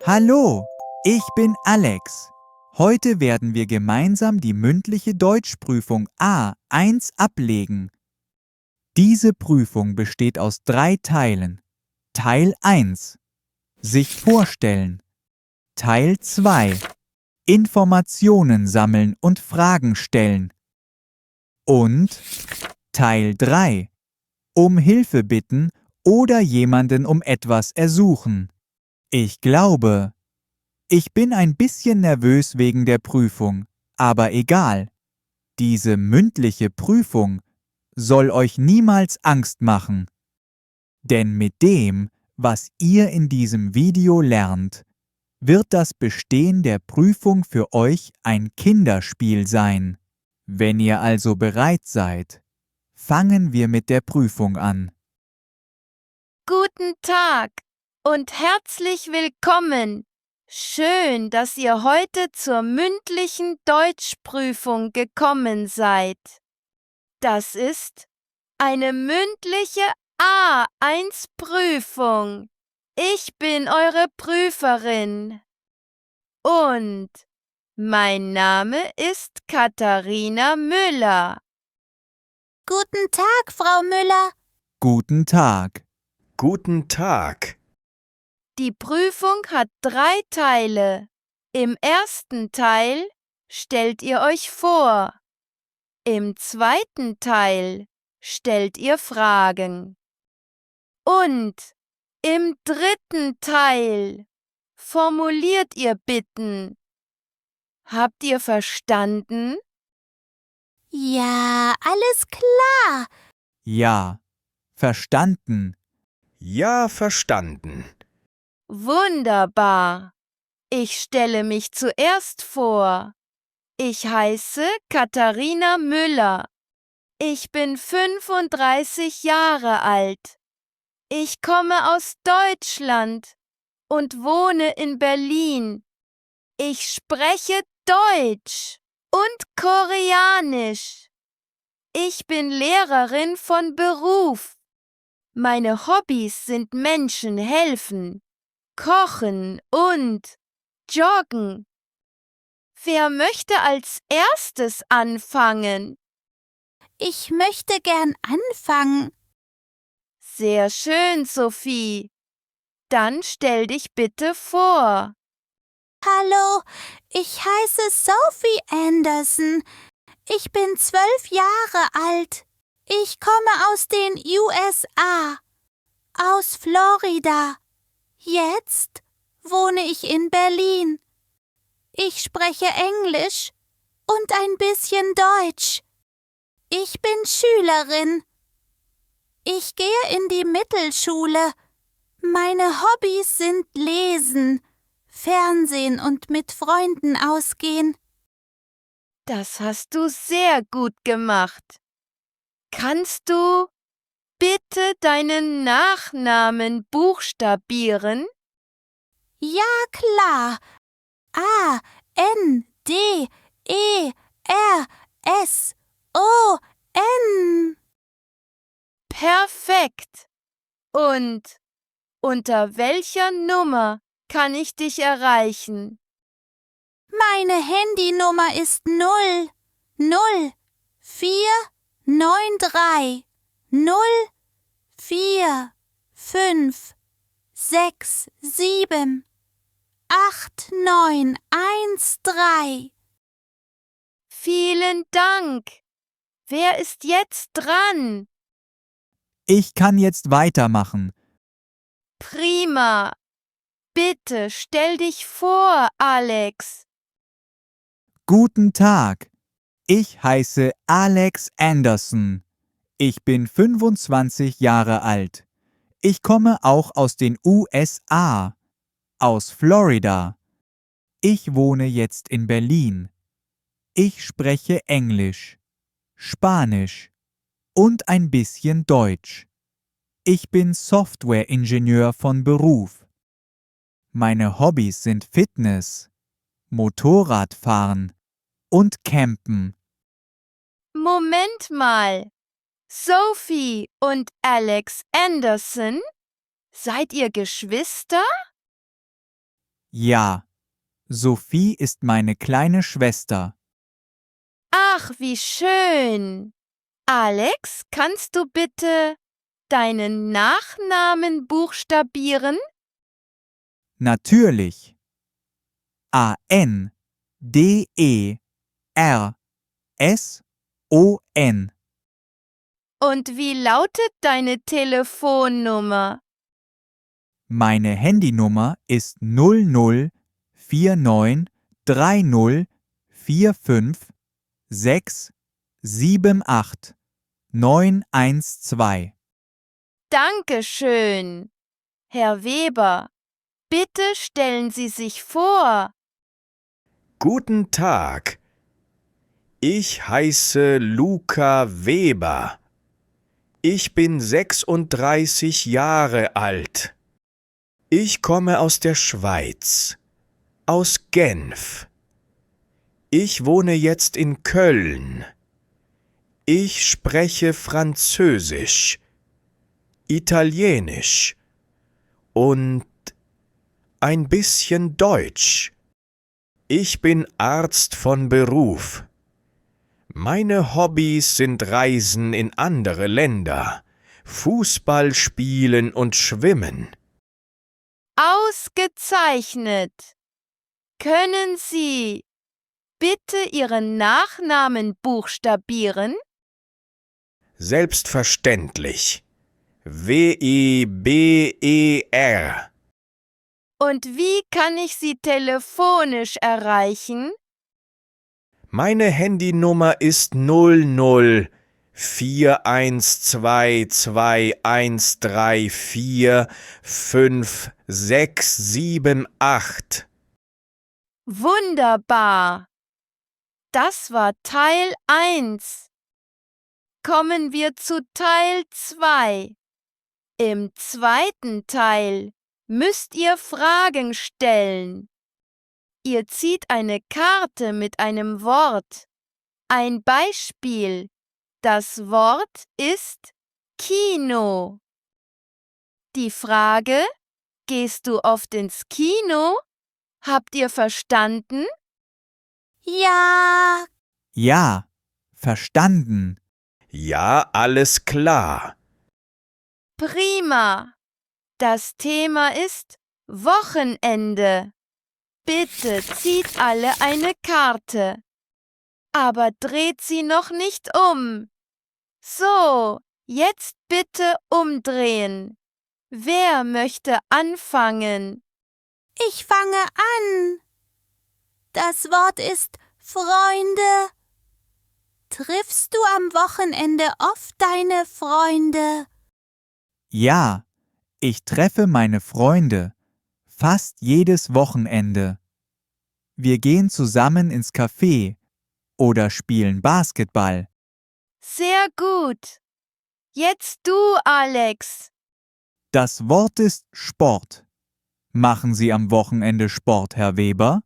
Hallo, ich bin Alex. Heute werden wir gemeinsam die mündliche Deutschprüfung A1 ablegen. Diese Prüfung besteht aus 3 Teilen. Teil 1. Sich vorstellen. Teil 2. Informationen sammeln und Fragen stellen. Und Teil 3. Um Hilfe bitten oder jemanden um etwas ersuchen. Ich glaube, ich bin ein bisschen nervös wegen der Prüfung, aber egal. Diese mündliche Prüfung soll euch niemals Angst machen. Denn mit dem, was ihr in diesem Video lernt, wird das Bestehen der Prüfung für euch ein Kinderspiel sein. Wenn ihr also bereit seid, fangen wir mit der Prüfung an. Guten Tag und herzlich willkommen. Schön, dass ihr heute zur mündlichen Deutschprüfung gekommen seid. Das ist eine mündliche A1-Prüfung. Ich bin eure Prüferin. Und mein Name ist Katharina Müller. Guten Tag, Frau Müller. Guten Tag. Guten Tag. Die Prüfung hat 3 Teile. Im ersten Teil stellt ihr euch vor. Im zweiten Teil stellt ihr Fragen. Und im dritten Teil formuliert ihr Bitten. Habt ihr verstanden? Ja, alles klar. Ja, verstanden. Ja, verstanden. Wunderbar. Ich stelle mich zuerst vor. Ich heiße Katharina Müller. Ich bin 35 Jahre alt. Ich komme aus Deutschland und wohne in Berlin. Ich spreche Deutsch und Koreanisch. Ich bin Lehrerin von Beruf. Meine Hobbys sind Menschen helfen, kochen und joggen. Wer möchte als erstes anfangen? Ich möchte gern anfangen. Sehr schön, Sophie. Dann stell dich bitte vor. Hallo, ich heiße Sophie Anderson. Ich bin 12 Jahre alt. Ich komme aus den USA, aus Florida. Jetzt wohne ich in Berlin. Ich spreche Englisch und ein bisschen Deutsch. Ich bin Schülerin. Ich gehe in die Mittelschule. Meine Hobbys sind Lesen, Fernsehen und mit Freunden ausgehen. Das hast du sehr gut gemacht. Kannst du bitte deinen Nachnamen buchstabieren? Ja, klar. A-N-D-E-R-S-O-N. Perfekt. Und unter welcher Nummer kann ich dich erreichen? Meine Handynummer ist 00493 04567 8913. Vielen Dank. Wer ist jetzt dran? Ich kann jetzt weitermachen. Prima. Bitte stell dich vor, Alex. Guten Tag. Ich heiße Alex Anderson. Ich bin 25 Jahre alt. Ich komme auch aus den USA, aus Florida. Ich wohne jetzt in Berlin. Ich spreche Englisch, Spanisch und ein bisschen Deutsch. Ich bin Softwareingenieur von Beruf. Meine Hobbys sind Fitness, Motorradfahren und Campen. Moment mal. Sophie und Alex Anderson? Seid ihr Geschwister? Ja, Sophie ist meine kleine Schwester. Ach, wie schön. Alex, kannst du bitte deinen Nachnamen buchstabieren? Natürlich. Anderson. Und wie lautet deine Telefonnummer? Meine Handynummer ist 00493045678912. Dankeschön. Herr Weber, bitte stellen Sie sich vor. Guten Tag. Ich heiße Luca Weber. Ich bin 36 Jahre alt. Ich komme aus der Schweiz, aus Genf. Ich wohne jetzt in Köln. Ich spreche Französisch, Italienisch und ein bisschen Deutsch. Ich bin Arzt von Beruf. Meine Hobbys sind Reisen in andere Länder, Fußball spielen und schwimmen. Ausgezeichnet. Können Sie bitte Ihren Nachnamen buchstabieren? Selbstverständlich. Weber. Und wie kann ich Sie telefonisch erreichen? Meine Handynummer ist 00412213456778. Wunderbar. Das war Teil 1. Kommen wir zu Teil 2. Im zweiten Teil müsst ihr Fragen stellen. Ihr zieht eine Karte mit einem Wort. Ein Beispiel. Das Wort ist Kino. Die Frage: Gehst du oft ins Kino? Habt ihr verstanden? Ja, Ja, verstanden. Ja, alles klar. Prima. Das Thema ist Wochenende. Bitte zieht alle eine Karte. Aber dreht sie noch nicht um. So, jetzt bitte umdrehen. Wer möchte anfangen? ich fange an. Das Wort ist Freunde. Triffst du am Wochenende oft deine Freunde? Ja, ich treffe meine Freunde fast jedes Wochenende. Wir gehen zusammen ins Café oder spielen Basketball. Sehr gut. Jetzt du, Alex. Das Wort ist Sport. Machen Sie am Wochenende Sport, Herr Weber?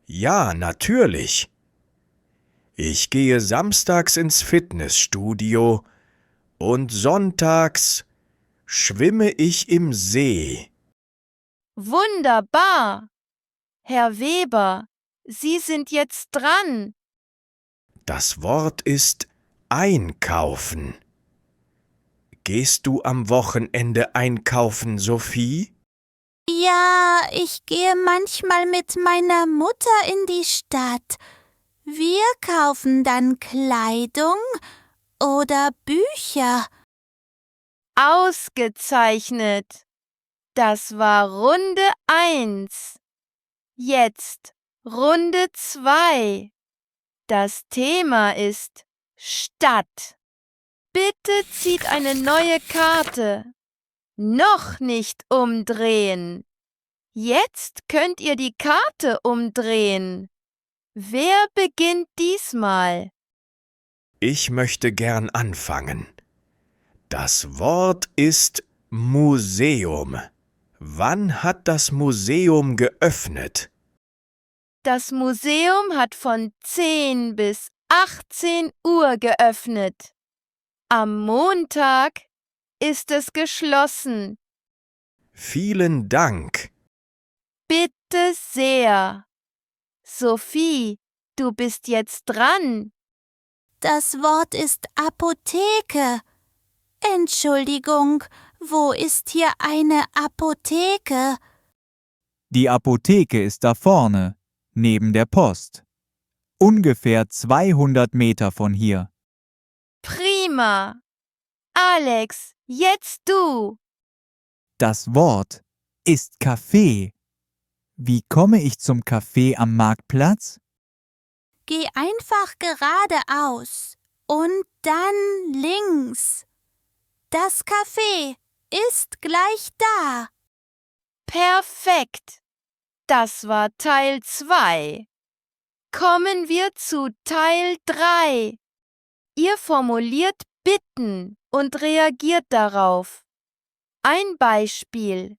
Ja, natürlich. Ich gehe samstags ins Fitnessstudio und sonntags schwimme ich im See. Wunderbar. Herr Weber, Sie sind jetzt dran. Das Wort ist einkaufen. Gehst du am Wochenende einkaufen, Sophie? Ja, ich gehe manchmal mit meiner Mutter in die Stadt. Wir kaufen dann Kleidung oder Bücher. Ausgezeichnet. Das war Runde 1. Jetzt Runde 2. Das Thema ist Stadt. Bitte zieht eine neue Karte. Noch nicht umdrehen. Jetzt könnt ihr die Karte umdrehen. Wer beginnt diesmal? Ich möchte gern anfangen. Das Wort ist Museum. Wann hat das Museum geöffnet? Das Museum hat von 10 bis 18 Uhr geöffnet. Am Montag ist es geschlossen. Vielen Dank. Bitte sehr. Sophie, du bist jetzt dran. Das Wort ist Apotheke. Entschuldigung, wo ist hier eine Apotheke? Die Apotheke ist da vorne, neben der Post. Ungefähr 200 Meter von hier. Prima. Alex, jetzt du. Das Wort ist Café. Wie komme ich zum Café am Marktplatz? Geh einfach geradeaus und dann links. Das Café ist gleich da. Perfekt. Das war Teil 2. Kommen wir zu Teil 3. Ihr formuliert Bitten und reagiert darauf. Ein Beispiel.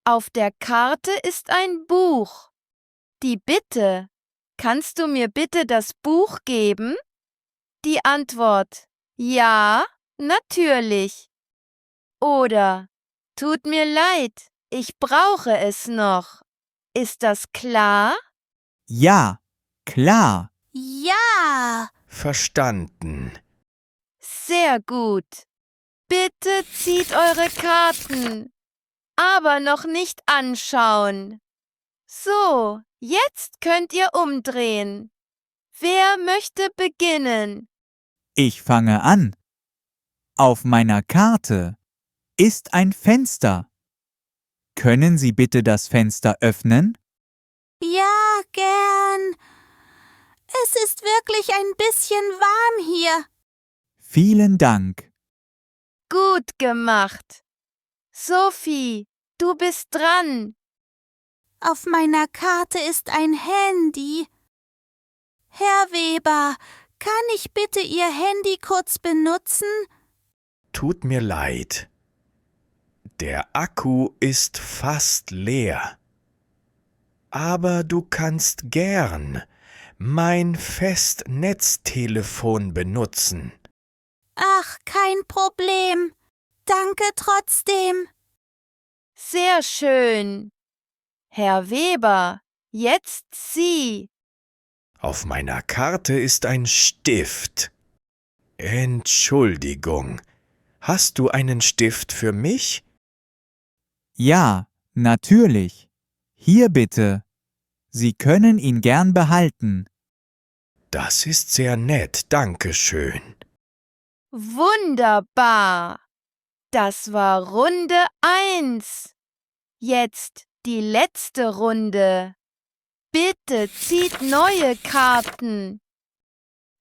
Auf der Karte ist ein Buch. Die Bitte: Kannst du mir bitte das Buch geben? Die Antwort: Ja, natürlich. Oder: Tut mir leid, ich brauche es noch. Ist das klar? Ja, klar. Ja, Verstanden. Sehr gut. Bitte zieht eure Karten, aber noch nicht anschauen. So, jetzt könnt ihr umdrehen. Wer möchte beginnen? Ich fange an. Auf meiner Karte ist ein Fenster. Können Sie bitte das Fenster öffnen? ja, gern. Es ist wirklich ein bisschen warm hier. Vielen Dank. Gut gemacht. Sophie, du bist dran. Auf meiner Karte ist ein Handy. Herr Weber, kann ich bitte Ihr Handy kurz benutzen? Tut mir leid. Der Akku ist fast leer. Aber du kannst gern mein Festnetztelefon benutzen. Ach, kein Problem. Danke trotzdem. Sehr schön. Herr Weber, jetzt Sie. Auf meiner Karte ist ein Stift. Entschuldigung, hast du einen Stift für mich? Ja, natürlich. Hier bitte. Sie können ihn gern behalten. Das ist sehr nett, danke schön. Wunderbar. Das war Runde 1. Jetzt die letzte Runde. Bitte zieht neue Karten.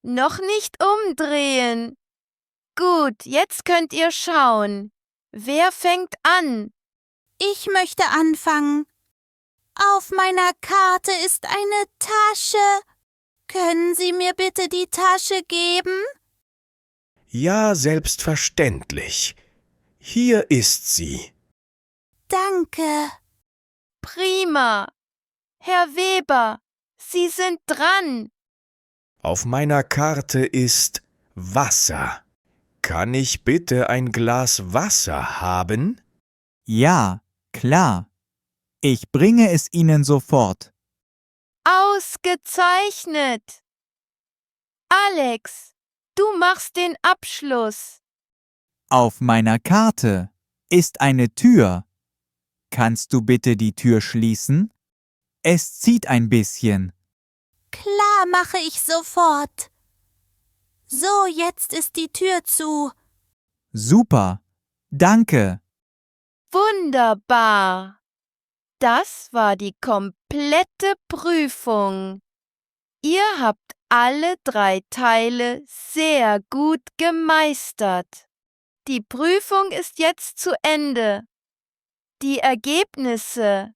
Noch nicht umdrehen. Gut, jetzt könnt ihr schauen. Wer fängt an? Ich möchte anfangen. Auf meiner Karte ist eine Tasche. Können Sie mir bitte die Tasche geben? Ja, selbstverständlich. Hier ist sie. Danke. Prima. Herr Weber, Sie sind dran. Auf meiner Karte ist Wasser. Kann ich bitte ein Glas Wasser haben? Ja, klar. Ich bringe es Ihnen sofort. Ausgezeichnet. Alex, du machst den Abschluss. Auf meiner Karte ist eine Tür. Kannst du bitte die Tür schließen? Es zieht ein bisschen. Klar, mache ich sofort. So, jetzt ist die Tür zu. Super. Danke. Wunderbar. Das war die komplette Prüfung. Ihr habt alle 3 Teile sehr gut gemeistert. Die Prüfung ist jetzt zu Ende. Die Ergebnisse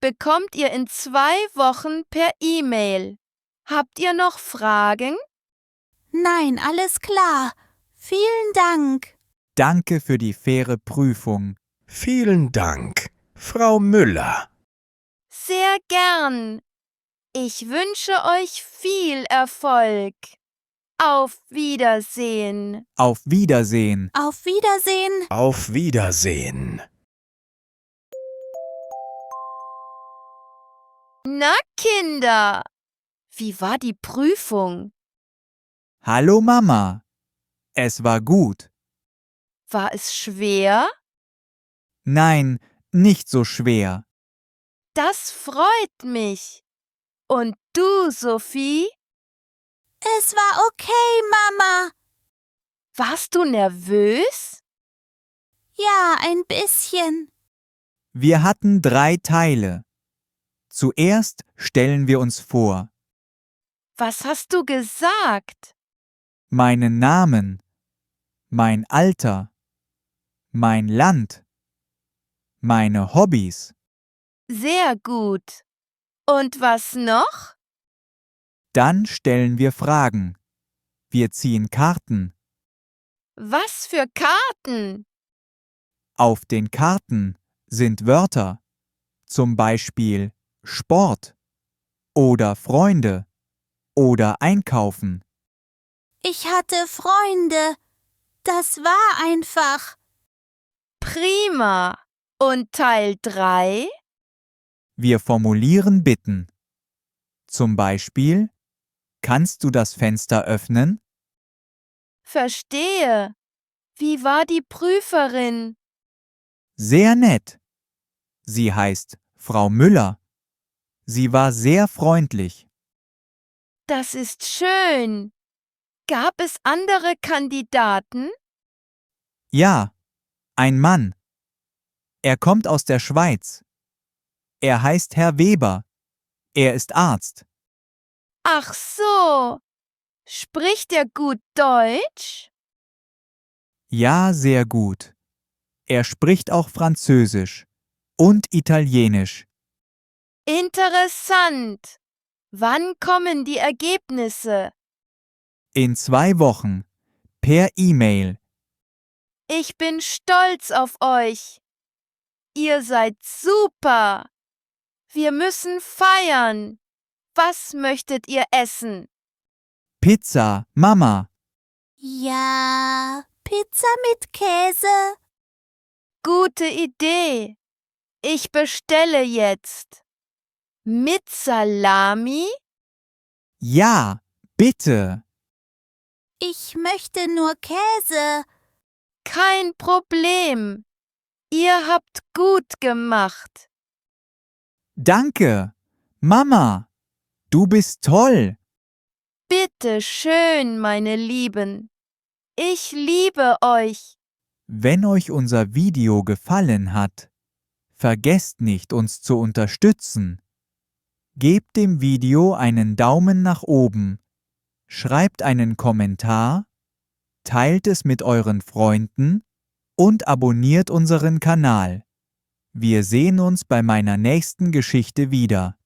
bekommt ihr in 2 Wochen per E-Mail. Habt ihr noch Fragen? Nein, alles klar. Vielen Dank. Danke für die faire Prüfung. Vielen Dank, Frau Müller. Sehr gern. Ich wünsche euch viel Erfolg. Auf Wiedersehen. Auf Wiedersehen. Auf Wiedersehen. Auf Wiedersehen. Na, Kinder, wie war die Prüfung? Hallo Mama. Es war gut. War es schwer? Nein, nicht so schwer. Das freut mich. Und du, Sophie? Es war okay, Mama. Warst du nervös? Ja, ein bisschen. Wir hatten 3 Teile. Zuerst stellen wir uns vor. Was hast du gesagt? Meinen Namen, mein Alter, mein Land, meine Hobbys. Sehr gut. Und was noch? Dann stellen wir Fragen. Wir ziehen Karten. Was für Karten? Auf den Karten sind Wörter, zum Beispiel Sport oder Freunde oder Einkaufen. Ich hatte Freunde. Das war einfach. Prima. Und Teil 3? Wir formulieren Bitten. Zum Beispiel, kannst du das Fenster öffnen? Verstehe. Wie war die Prüferin? Sehr nett. Sie heißt Frau Müller. Sie war sehr freundlich. Das ist schön. Gab es andere Kandidaten? Ja, ein Mann. Er kommt aus der Schweiz. Er heißt Herr Weber. Er ist Arzt. Ach so. Spricht er gut Deutsch? Ja, sehr gut. Er spricht auch Französisch und Italienisch. Interessant. Wann kommen die Ergebnisse? In 2 Wochen. Per E-Mail. Ich bin stolz auf euch. Ihr seid super. Wir müssen feiern. Was möchtet ihr essen? Pizza, Mama. Ja, Pizza mit Käse. Gute Idee. Ich bestelle jetzt. Mit Salami? Ja, bitte. Ich möchte nur Käse. Kein Problem. Ihr habt gut gemacht. Danke. Mama, du bist toll. Bitte schön, meine Lieben. Ich liebe euch. Wenn euch unser Video gefallen hat, vergesst nicht, uns zu unterstützen. Gebt dem Video einen Daumen nach oben, schreibt einen Kommentar, teilt es mit euren Freunden und abonniert unseren Kanal. Wir sehen uns bei meiner nächsten Geschichte wieder.